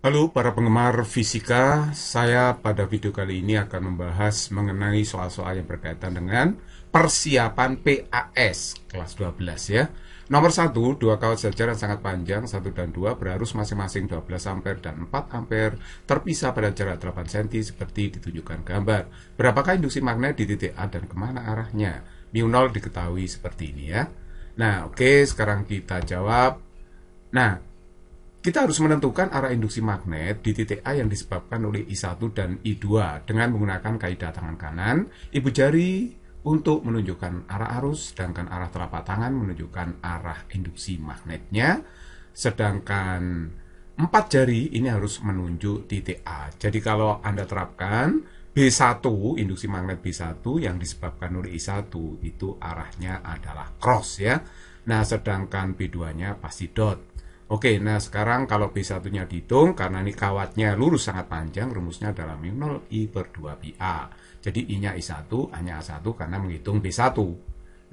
Halo para penggemar fisika, saya pada video kali ini akan membahas mengenai soal-soal yang berkaitan dengan persiapan PAS kelas 12 ya. Nomor 1, dua kawat sejajar yang sangat panjang 1 dan 2 berarus masing-masing 12 ampere dan 4 ampere terpisah pada jarak 8 cm seperti ditunjukkan gambar. Berapakah induksi magnet di titik A dan kemana arahnya? Mu0 diketahui seperti ini ya. Nah, oke, sekarang kita jawab. Nah, kita harus menentukan arah induksi magnet di titik A yang disebabkan oleh I1 dan I2 dengan menggunakan kaidah tangan kanan, ibu jari untuk menunjukkan arah arus, sedangkan arah telapak tangan menunjukkan arah induksi magnetnya, sedangkan 4 jari ini harus menunjuk titik A. Jadi kalau Anda terapkan B1, induksi magnet B1 yang disebabkan oleh I1 itu arahnya adalah cross ya. Nah, sedangkan B2-nya pasti dot. Oke, nah sekarang kalau B1-nya dihitung, karena ini kawatnya lurus sangat panjang, rumusnya adalah mu0 I per 2 pi A. Jadi I-nya I1, A-nya A1 karena menghitung B1.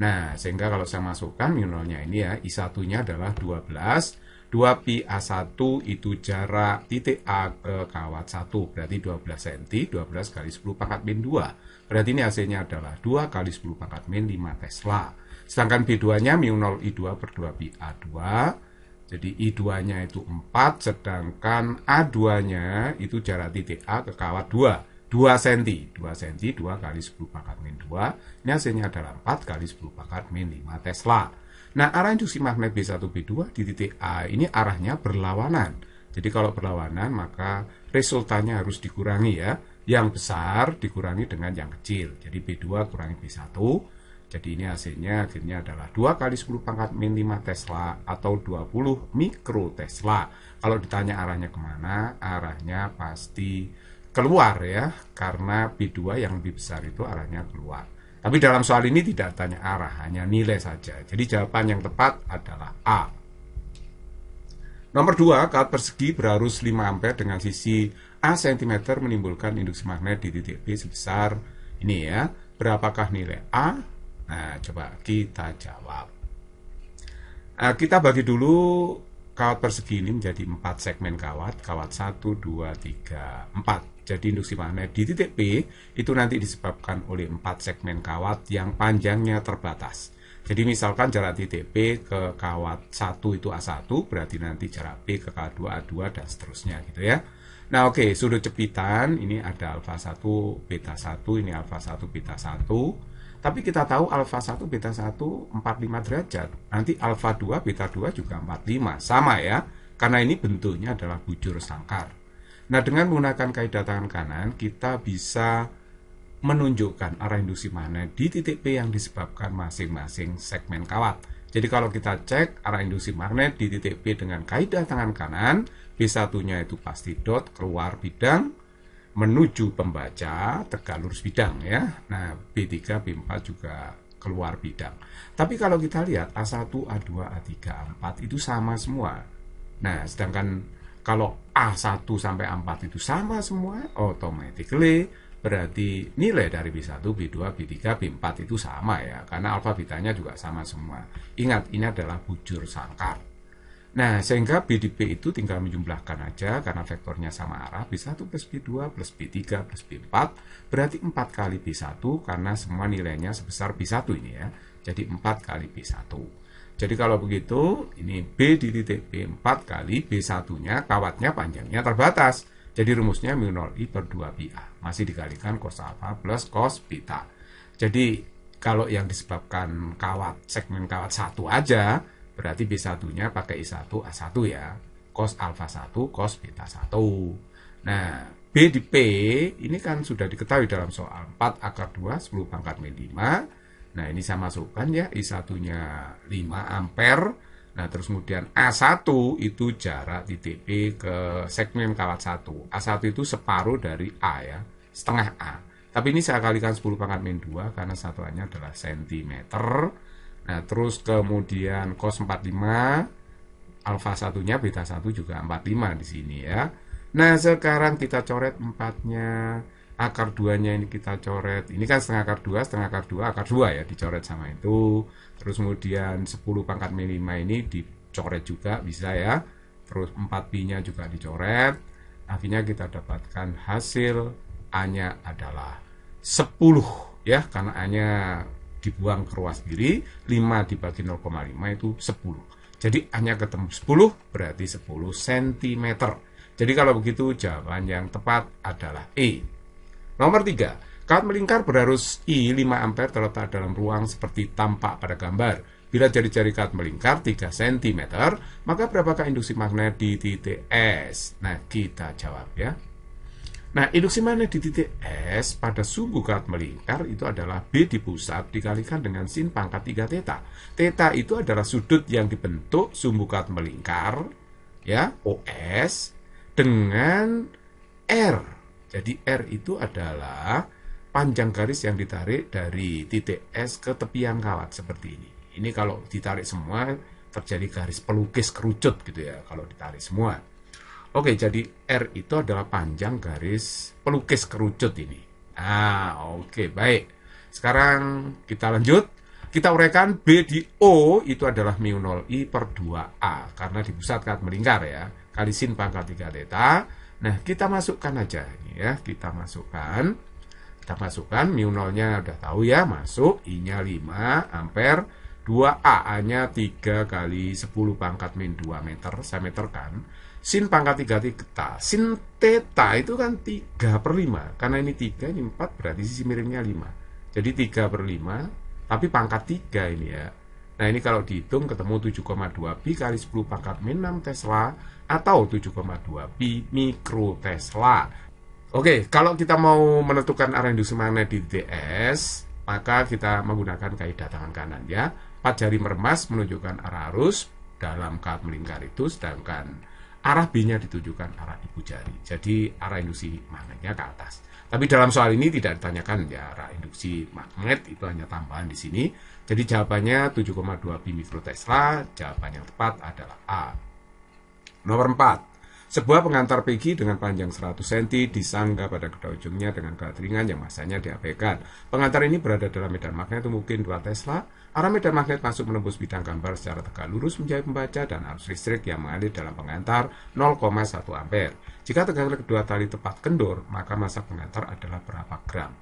Nah, sehingga kalau saya masukkan mu0-nya ini ya, I1-nya adalah 12, 2 pi A1 itu jarak titik A ke kawat 1, berarti 12 cm, 12 kali 10 pangkat min 2. Berarti ini hasilnya adalah 2 kali 10 pangkat min 5 Tesla. Sedangkan B2-nya mu0 I2 per 2 pi A2, jadi I2-nya itu 4, sedangkan A2-nya itu jarak titik A ke kawat 2 cm. 2 cm, 2 kali 10 pangkat min 2. Ini hasilnya adalah 4 kali 10 pangkat min 5 Tesla. Nah, arah induksi magnet B1, B2 di titik A ini arahnya berlawanan. Jadi kalau berlawanan, maka resultannya harus dikurangi ya. Yang besar dikurangi dengan yang kecil. Jadi B2 kurangi B1. Jadi ini hasilnya akhirnya adalah 2 kali 10 pangkat min 5 Tesla atau 20 mikro Tesla. Kalau ditanya arahnya kemana, arahnya pasti keluar ya, karena B2 yang lebih besar itu arahnya keluar. Tapi dalam soal ini tidak tanya arah, hanya nilai saja. Jadi jawaban yang tepat adalah A. Nomor 2, kawat persegi berarus 5 ampere dengan sisi A cm menimbulkan induksi magnet di titik B sebesar ini ya. Berapakah nilai A? Nah, coba kita jawab. Kita bagi dulu kawat persegi ini menjadi 4 segmen kawat 1, 2, 3, 4. Jadi induksi magnet di titik B itu nanti disebabkan oleh 4 segmen kawat yang panjangnya terbatas. Jadi misalkan jarak titik B ke kawat 1 itu A1, berarti nanti jarak B ke kawat 2 A2 dan seterusnya gitu ya. Nah, oke, sudut cepitan ini ada alfa 1, beta 1, ini alfa 1, beta 1. Tapi kita tahu alfa 1, beta 1 45 derajat. Nanti alfa 2, beta 2 juga 45. Sama ya, karena ini bentuknya adalah bujur sangkar. Nah, dengan menggunakan kaidah tangan kanan, kita bisa menunjukkan arah induksi magnet di titik P yang disebabkan masing-masing segmen kawat. Jadi kalau kita cek arah induksi magnet di titik P dengan kaidah tangan kanan, B1-nya itu pasti dot keluar bidang, menuju pembaca tegak lurus bidang ya. Nah, B3, B4 juga keluar bidang. Tapi kalau kita lihat A1, A2, A3, A4 itu sama semua. Nah, sedangkan kalau A1 sampai A4 itu sama semua, automatically berarti nilai dari B1, B2, B3, B4 itu sama ya. Karena alfa betanya juga sama semua. Ingat, ini adalah bujur sangkar. Nah, sehingga B di P itu tinggal menjumlahkan aja karena vektornya sama arah. B1 plus B2 plus B3 plus B4 berarti 4 kali B1 karena semua nilainya sebesar B1 ini ya. Jadi 4 kali B1. Jadi kalau begitu, ini B di titik B 4 kali B1-nya, kawatnya panjangnya terbatas. Jadi rumusnya mu0 I per 2 pi A. Masih dikalikan cos alfa plus cos beta. Jadi kalau yang disebabkan kawat, segmen kawat 1 aja, berarti B1-nya pakai I1 A1 ya. Cos alfa 1, cos beta 1. Nah, B di P ini kan sudah diketahui dalam soal 4 akar 2, 10 pangkat min 5. Nah, ini saya masukkan ya, I1-nya 5 ampere. Nah, terus kemudian A1 itu jarak titik P ke segmen kawat 1. A1 itu separuh dari A ya, setengah A. Tapi ini saya kalikan 10 pangkat min 2 karena satuannya adalah sentimeter. Nah, terus kemudian cos 45, alfa 1-nya, beta 1 juga 45 di sini ya. Nah, sekarang kita coret 4-nya, akar 2-nya ini kita coret. Ini kan setengah akar 2, setengah akar 2 ya, dicoret sama itu. Terus kemudian 10 pangkat min 5 ini dicoret juga bisa ya. Terus 4pi-nya juga dicoret. Akhirnya kita dapatkan hasil A-nya adalah 10 ya, karena A-nya dibuang ke ruas kiri, 5 dibagi 0,5 itu 10. Jadi A-nya ketemu 10, berarti 10 cm. Jadi kalau begitu jawaban yang tepat adalah E. Nomor 3, kawat melingkar berarus I 5 ampere terletak dalam ruang seperti tampak pada gambar. Bila jari-jari kawat melingkar 3 cm, maka berapakah induksi magnet di titik S? Nah, kita jawab ya. Nah, induksi magnet di titik S pada sumbu kawat melingkar itu adalah B di pusat dikalikan dengan sin pangkat 3 theta. Theta itu adalah sudut yang dibentuk sumbu kawat melingkar, ya, OS, dengan R. Jadi R itu adalah panjang garis yang ditarik dari titik S ke tepian kawat seperti ini. Ini kalau ditarik semua terjadi garis pelukis kerucut gitu ya, kalau ditarik semua. Oke, jadi R itu adalah panjang garis pelukis kerucut ini. Oke, baik. Sekarang kita lanjut. Kita uraikan B di O itu adalah mu 0I per 2A. Karena di pusat kawat melingkar ya. Kali sin pangkat 3 theta. Nah, kita masukkan aja ini ya. Kita masukkan mu 0-nya udah tahu ya. Masuk, I-nya 5 ampere. 2A, A-nya 3 kali 10 pangkat min 2 meter. Saya meterkan. Sin pangkat 3 theta. Sin theta itu kan 3/5. Karena ini 3, ini 4, berarti sisi miringnya 5. Jadi 3/5, tapi pangkat 3 ini ya. Nah, ini kalau dihitung ketemu 7,2 pi kali 10 pangkat min 6 Tesla atau 7,2 pi mikrotesla. Oke, kalau kita mau menentukan arah induksi magnet di titik S, maka kita menggunakan kaidah tangan kanan ya. 4 jari meremas menunjukkan arah arus dalam kawat melingkar itu, sedangkan arah B-nya ditunjukkan arah ibu jari. Jadi arah induksi magnetnya ke atas. Tapi dalam soal ini tidak ditanyakan ya arah induksi magnet, itu hanya tambahan di sini. Jadi jawabannya 7,2 pi mikrotesla. Jawaban yang tepat adalah A. Nomor 4. Sebuah pengantar PG dengan panjang 100 cm disangga pada kedua ujungnya dengan kawat ringan yang masanya diabaikan. Pengantar ini berada dalam medan magnet mungkin 2 Tesla. Arah medan magnet masuk menembus bidang gambar secara tegak lurus menjadi pembaca dan arus listrik yang mengalir dalam pengantar 0,1 ampere. Jika tegangan kedua tali tepat kendur, maka massa pengantar adalah berapa gram?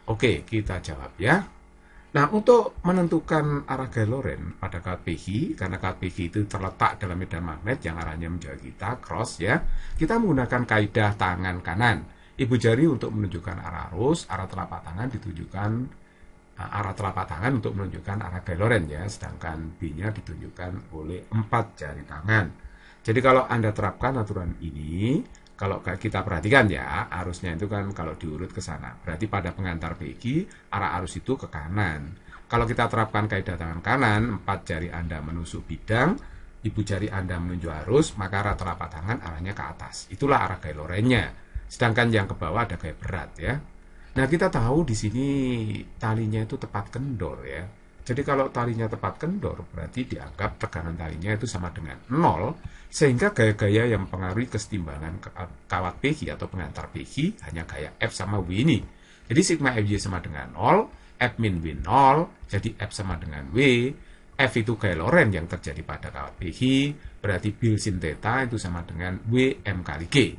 Oke, kita jawab ya. Nah, untuk menentukan arah gaya Lorentz pada kawat PG, karena kawat PG itu terletak dalam medan magnet yang arahnya menjauh kita, cross ya, kita menggunakan kaidah tangan kanan. Ibu jari untuk menunjukkan arah arus, arah telapak tangan untuk menunjukkan arah gaya Lorentz ya, sedangkan B-nya ditunjukkan oleh 4 jari tangan. Jadi kalau Anda terapkan aturan ini, kalau kita perhatikan ya, arusnya itu kan kalau diurut ke sana. Berarti pada pengantar PG, arah arus itu ke kanan. Kalau kita terapkan kaidah tangan kanan, 4 jari Anda menusuk bidang, ibu jari Anda menunjuk arus, maka arah telapak tangan arahnya ke atas. Itulah arah gaya Lorentz-nya. Sedangkan yang ke bawah ada gaya berat ya. Nah, kita tahu di sini talinya itu tepat kendor ya. Jadi kalau talinya tepat kendor, berarti dianggap tegangan talinya itu sama dengan 0, sehingga gaya-gaya yang mempengaruhi kesetimbangan kawat PG atau pengantar PG hanya gaya F sama W ini. Jadi sigma FY sama dengan 0, F min W 0, jadi F sama dengan W. F itu gaya Lorentz yang terjadi pada kawat PG, berarti bil sin theta itu sama dengan W M kali G.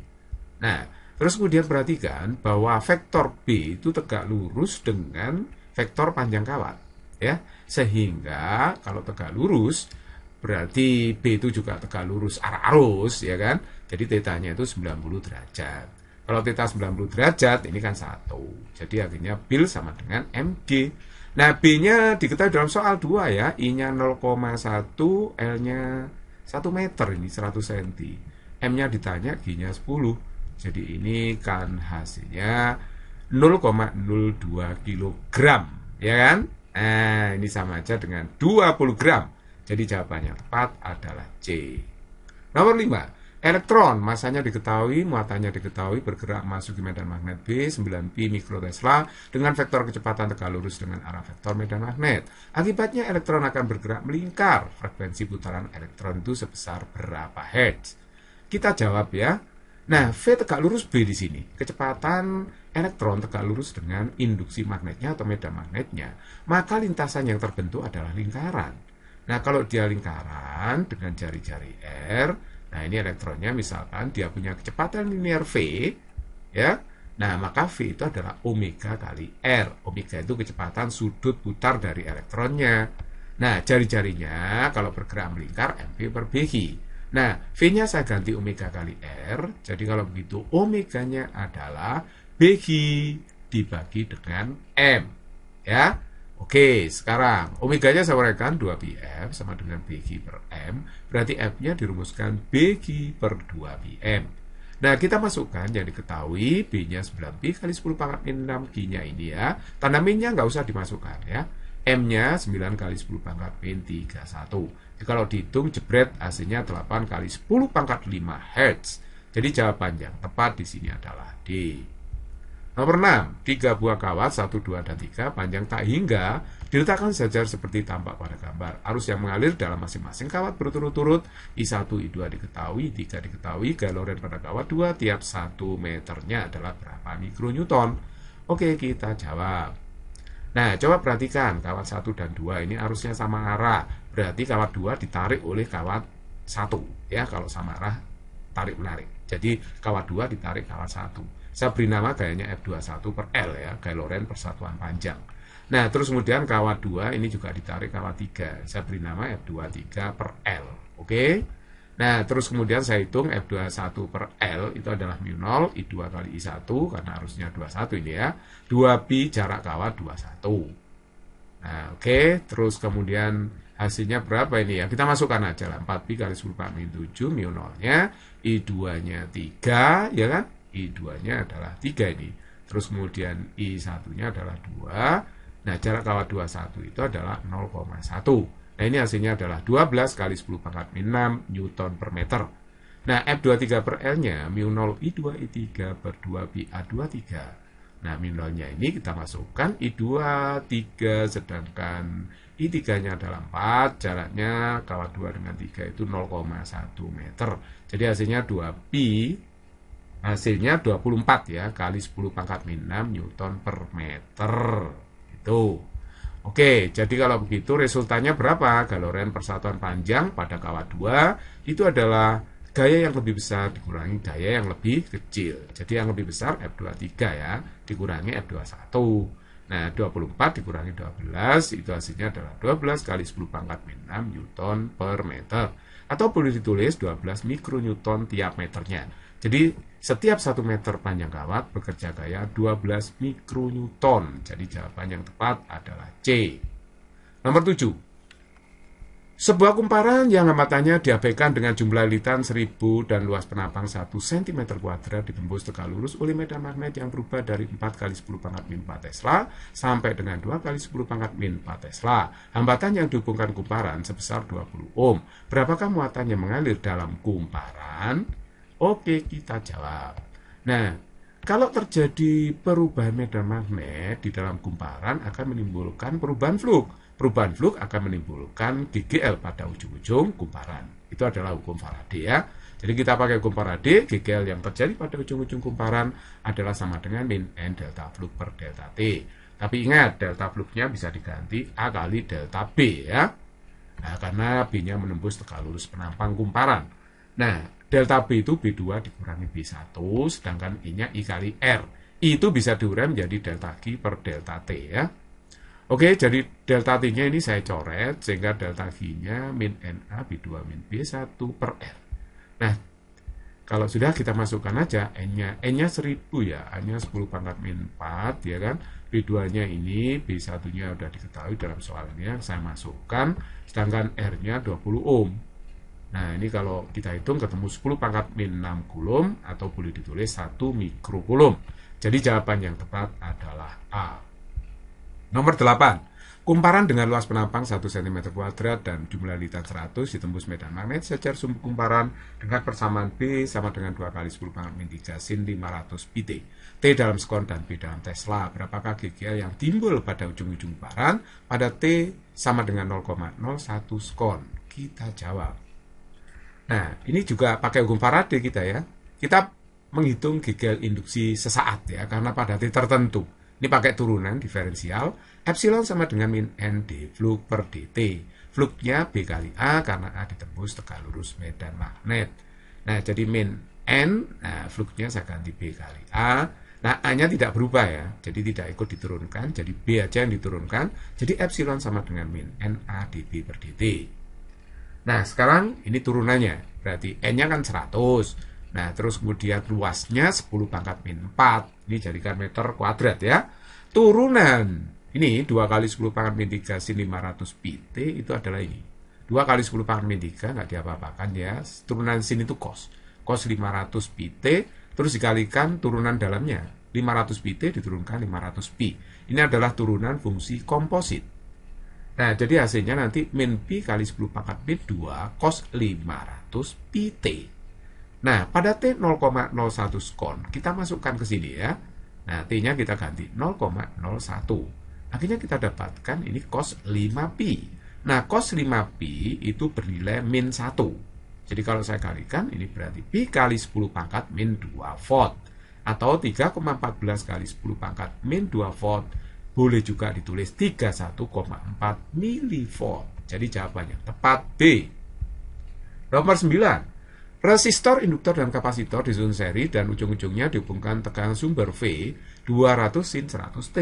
Nah, terus kemudian perhatikan bahwa vektor B itu tegak lurus dengan vektor panjang kawat. Ya, sehingga kalau tegak lurus berarti B itu juga tegak lurus arah arus ya kan. Jadi tetanya itu 90 derajat. Kalau theta 90 derajat ini kan 1. Jadi akhirnya bil sama dengan MG. Nah, B-nya diketahui dalam soal 2 ya. I-nya 0,1, L-nya 1 meter ini 100 cm. M-nya ditanya, G-nya 10. Jadi ini kan hasilnya 0,02 kg ya kan. Nah, ini sama aja dengan 20 gram. Jadi jawabannya tepat adalah C. Nomor 5. Elektron, masanya diketahui, muatannya diketahui, bergerak masuk ke medan magnet B, 9 pi mikrotesla, dengan vektor kecepatan tegak lurus dengan arah vektor medan magnet. Akibatnya elektron akan bergerak melingkar. Frekuensi putaran elektron itu sebesar berapa hertz? Kita jawab ya. Nah, V tegak lurus B di sini. Kecepatan elektron tegak lurus dengan induksi magnetnya atau medan magnetnya. Maka lintasan yang terbentuk adalah lingkaran. Nah, kalau dia lingkaran dengan jari-jari R, Nah, ini elektronnya misalkan dia punya kecepatan linear V, ya. Nah, maka V itu adalah omega kali R. Omega itu kecepatan sudut putar dari elektronnya. Nah, jari-jarinya kalau bergerak melingkar mv per bg. Nah, V-nya saya ganti omega kali R. Jadi kalau begitu omeganya adalah bg dibagi dengan M. Ya. Oke, sekarang omeganya saya uraikan 2πf sama dengan bg per M. Berarti F-nya dirumuskan bg per 2πm. Nah, kita masukkan yang diketahui B-nya 9pi kali 10 pangkat min 6, Q-nya ini ya. Tanda min-nya nggak usah dimasukkan ya. M-nya 9 kali 10 pangkat min 31. Jadi kalau dihitung jebret hasilnya 8 kali 10 pangkat 5 Hz. Jadi jawaban yang tepat di sini adalah D. Nomor 6, 3 buah kawat 1, 2, dan 3 panjang tak hingga diletakkan sejajar seperti tampak pada gambar. Arus yang mengalir dalam masing-masing kawat berturut-turut, I1, I2 diketahui, I3 diketahui, gaya loren pada kawat 2 tiap 1 meternya adalah berapa mikronewton. Oke, kita jawab. Nah, coba perhatikan kawat 1 dan 2 ini arusnya sama arah. Berarti kawat 2 ditarik oleh kawat 1 ya, kalau sama arah tarik-menarik. Jadi kawat 2 ditarik kawat 1. Saya beri nama gayanya F21 per L ya, gaya loren persatuan panjang. Nah, terus kemudian kawat 2 ini juga ditarik kawat 3. Saya beri nama F23 per L. Oke. Nah, terus kemudian saya hitung F21 per L itu adalah mu0, I2 kali I1 karena harusnya 21 ini ya. 2pi jarak kawat 21. Nah, oke. Terus kemudian hasilnya berapa ini ya? Kita masukkan aja lah. 4pi kali 10 pangkat min 7, mu0-nya, I2-nya 3, ya kan? I2-nya adalah 3 ini. Terus kemudian I1-nya adalah 2. Nah, jarak kawat 21 itu adalah 0,1. Nah, ini hasilnya adalah 12 kali 10 pangkat min 6 Newton per meter. Nah, F23 per L-nya mu0 I2 I3 per 2pi A23. Nah, mu0-nya ini kita masukkan I2 3, sedangkan I3-nya adalah 4. Jaraknya kawat 2 dengan 3 itu 0,1 meter. Jadi hasilnya 2pi. Hasilnya 24 ya, kali 10 pangkat min 6 Newton per meter. Itu. Oke, jadi kalau begitu resultannya berapa? Gaya loren persatuan panjang pada kawat 2 itu adalah gaya yang lebih besar dikurangi gaya yang lebih kecil. Jadi yang lebih besar F23 ya, dikurangi F21. Nah, 24 dikurangi 12 itu hasilnya adalah 12 kali 10 pangkat min 6 Newton per meter. Atau boleh ditulis 12 mikronewton tiap meternya. Jadi setiap 1 meter panjang kawat bekerja gaya 12 mikronewton. Jadi jawaban yang tepat adalah C. Nomor 7. Sebuah kumparan yang hamatannya diabaikan dengan jumlah lilitan 1000 dan luas penapang 1 cm kuadrat ditembus tegak lurus oleh medan magnet yang berubah dari 4 kali 10 pangkat min 4 Tesla sampai dengan 2 kali 10 pangkat min 4 Tesla. Hambatan yang dihubungkan kumparan sebesar 20 ohm. Berapakah muatan yang mengalir dalam kumparan? Oke, kita jawab. Nah, kalau terjadi perubahan medan magnet di dalam kumparan akan menimbulkan perubahan flux. Perubahan flux akan menimbulkan GGL pada ujung-ujung kumparan. Itu adalah hukum Faraday ya. Jadi kita pakai hukum Faraday, GGL yang terjadi pada ujung-ujung kumparan adalah sama dengan min N delta flux per delta T. Tapi ingat, delta fluxnya bisa diganti A kali delta B ya. Nah, karena B-nya menembus tegak lurus penampang kumparan. Nah, delta B itu B2 dikurangi B1, sedangkan I-nya I kali R. I itu bisa diurai menjadi delta Q per delta T ya. Oke, jadi delta T-nya ini saya coret, sehingga delta Q-nya min NA B2 min B1 per R. Nah, kalau sudah kita masukkan aja N-nya 1000 ya, A-nya 10 pangkat min 4 ya kan. B2-nya ini, B1-nya udah diketahui dalam soalnya, saya masukkan, sedangkan R-nya 20 ohm. Nah, ini kalau kita hitung ketemu 10 pangkat min 6 kulum atau boleh ditulis 1 mikrokulum. Jadi jawaban yang tepat adalah A. Nomor 8. Kumparan dengan luas penampang 1 cm kuadrat dan jumlah lilitan 100 ditembus medan magnet sejajar sumbu kumparan dengan persamaan B sama dengan 2 kali 10 pangkat min 3 sin 500 pt. T dalam sekon dan B dalam Tesla. Berapakah GGL yang timbul pada ujung-ujung kumparan pada T sama dengan 0,01 sekon? Kita jawab. Nah, ini juga pakai hukum Faraday kita ya. Kita menghitung GGL induksi sesaat ya, karena pada T tertentu. Ini pakai turunan diferensial, epsilon sama dengan min N d flux per dt. Fluxnya B kali A karena A ditembus tegak lurus medan magnet. Nah, jadi min N, nah fluxnya saya ganti B kali A. Nah, A-nya tidak berubah ya, jadi tidak ikut diturunkan, jadi B aja yang diturunkan, jadi epsilon sama dengan min NA dB per dt. Nah, sekarang ini turunannya, berarti N-nya kan 100. Nah, terus kemudian luasnya 10 pangkat min 4, ini jadikan meter kuadrat ya. Turunan, ini 2 kali 10 pangkat min 3 sin 500 pt, itu adalah ini. 2 kali 10 pangkat min 3, nggak diapa-apakan ya, turunan sin itu cos 500 pt, terus dikalikan turunan dalamnya 500 pt diturunkan 500 pi. Ini adalah turunan fungsi komposit. Nah, jadi hasilnya nanti min pi kali 10 pangkat min 2 cos 500 pt. Nah, pada t 0,01 skon kita masukkan ke sini ya. Nah, t-nya kita ganti 0,01. Akhirnya kita dapatkan ini cos 5 pi. Nah, cos 5 pi itu bernilai min 1. Jadi kalau saya kalikan, ini berarti pi kali 10 pangkat min 2 volt. Atau 3,14 kali 10 pangkat min 2 volt. Boleh juga ditulis 31,4 milivolt. Jadi jawabannya tepat B. Nomor 9. Resistor, induktor, dan kapasitor disusun seri dan ujung-ujungnya dihubungkan tegangan sumber V 200 sin 100 T.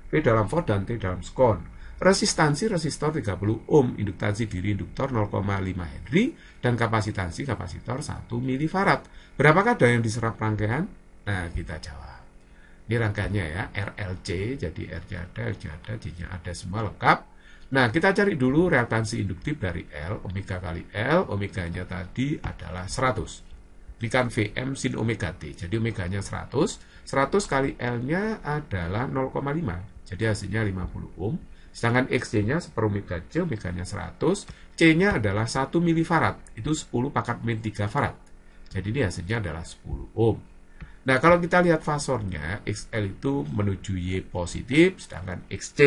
V dalam volt dan T dalam skon. Resistansi resistor 30 ohm, induktansi diri induktor 0,5 Henry, dan kapasitansi kapasitor 1 milifarad. Berapakah daya yang diserap rangkaian? Nah, kita jawab. Ini rangkaiannya ya, RLC, jadi R-nya ada, L-nya ada, J-nya ada, semua lengkap. Nah, kita cari dulu reaktansi induktif dari L, omega kali L, omeganya tadi adalah 100. Ini kan Vm sin omega T, jadi omeganya 100, 100 kali L-nya adalah 0,5, jadi hasilnya 50 ohm. Sedangkan XC-nya seperomega C, omeganya 100, C-nya adalah 1 milifarad, itu 10 pangkat min 3 farad. Jadi ini hasilnya adalah 10 ohm. Nah, kalau kita lihat fasornya, XL itu menuju Y positif, sedangkan XC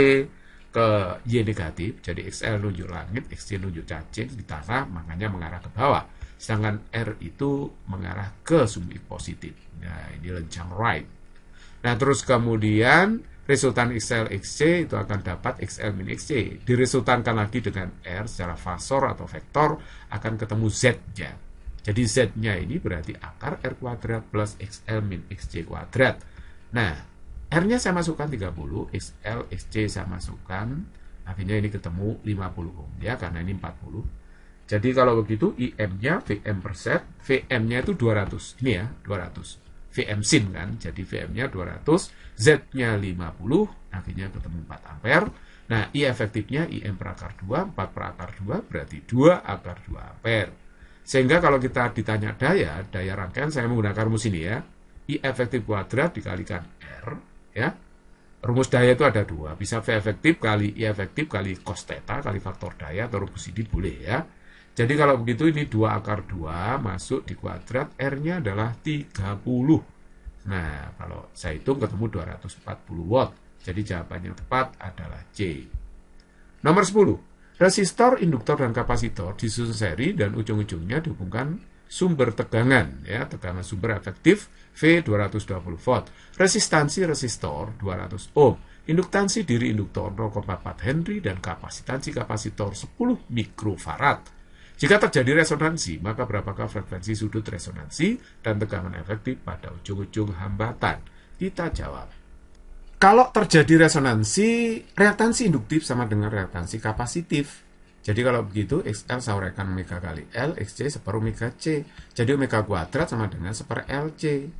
ke Y negatif, jadi XL nunjuk langit, XC nunjuk cacing di tanah, makanya mengarah ke bawah. Sedangkan R itu mengarah ke sumber positif. Nah, ini lencang right. Nah, terus kemudian resultan XL XC itu akan dapat XL min XC. Diresultankan lagi dengan R secara fasor atau vektor akan ketemu Z-nya. Jadi Z-nya ini berarti akar R kuadrat plus XL min XC kuadrat. Nah, R-nya saya masukkan 30, XL XC saya masukkan, akhirnya ini ketemu 50 ohm ya, karena ini 40. Jadi kalau begitu IM-nya Vm per set, Vm-nya itu 200. Ini ya, 200. Vm sin kan, jadi Vm-nya 200, Z-nya 50, akhirnya ketemu 4 ampere. Nah, I efektifnya IM per akar 2, 4 per akar 2, berarti 2 akar 2 ampere. Sehingga kalau kita ditanya daya rangkaian, saya menggunakan rumus ini ya, I efektif kuadrat dikalikan R, ya. Rumus daya itu ada 2, bisa V efektif kali I efektif kali cos theta kali faktor daya, atau rumus ini boleh ya. Jadi kalau begitu ini 2 akar 2 masuk di kuadrat, R-nya adalah 30. Nah, kalau saya hitung ketemu 240 watt. Jadi jawabannya tepat adalah C. Nomor 10. Resistor, induktor, dan kapasitor disusun seri dan ujung-ujungnya dihubungkan sumber tegangan, ya, tegangan sumber efektif V 220 volt. Resistansi resistor 200 ohm. Induktansi diri induktor 0,4 Henry dan kapasitansi kapasitor 10 mikrofarad. Jika terjadi resonansi, maka berapakah frekuensi sudut resonansi dan tegangan efektif pada ujung-ujung hambatan? Kita jawab. Kalau terjadi resonansi, reaktansi induktif sama dengan reaktansi kapasitif. Jadi kalau begitu, XL saya uraikan omega kali L, XC seper omega C. Jadi omega kuadrat sama dengan seper LC.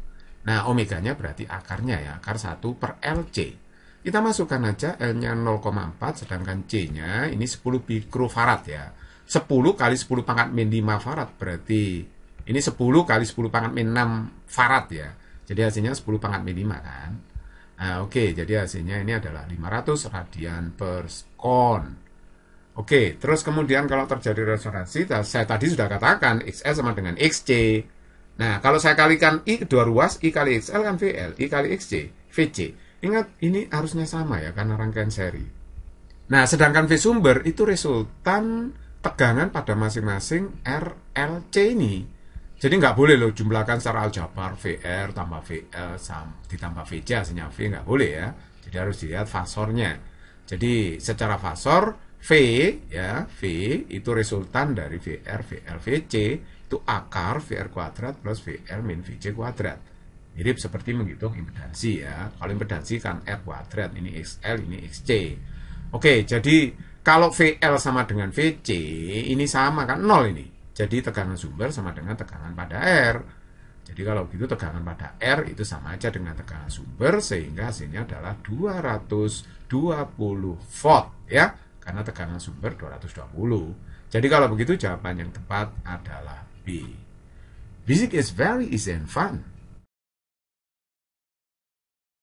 Nah, omeganya berarti akarnya ya, akar 1 per LC. Kita masukkan aja L-nya 0,4, sedangkan C-nya ini 10 mikrofarad ya. 10 kali 10 pangkat min 5 farad, berarti ini 10 kali 10 pangkat min 6 farad ya. Jadi hasilnya 10 pangkat min 5 kan. Nah, oke, jadi hasilnya ini adalah 500 radian per sekon. Oke, terus kemudian kalau terjadi resonansi, saya tadi sudah katakan XL sama dengan XC. Nah, kalau saya kalikan I kedua ruas, I kali XL kan VL, I kali XC, VC. Ingat, ini harusnya sama ya, karena rangkaian seri. Nah, sedangkan V sumber itu resultan tegangan pada masing-masing RLC ini. Jadi nggak boleh loh jumlahkan secara aljabar VR tambah VL ditambah VC hasilnya V, nggak boleh ya. Jadi harus dilihat fasornya. Jadi secara fasor V ya, V itu resultan dari VR, VL, VC itu akar VR kuadrat plus VR min VC kuadrat. Mirip seperti menghitung impedansi ya. Kalau impedansi kan R kuadrat, ini XL, ini XC. Oke, jadi kalau VL sama dengan VC, ini sama kan 0 ini. Jadi tegangan sumber sama dengan tegangan pada R. Jadi kalau gitu tegangan pada R itu sama aja dengan tegangan sumber, sehingga hasilnya adalah 220 volt ya. Karena tegangan sumber 220. Jadi kalau begitu jawaban yang tepat adalah B. Music is very easy and fun.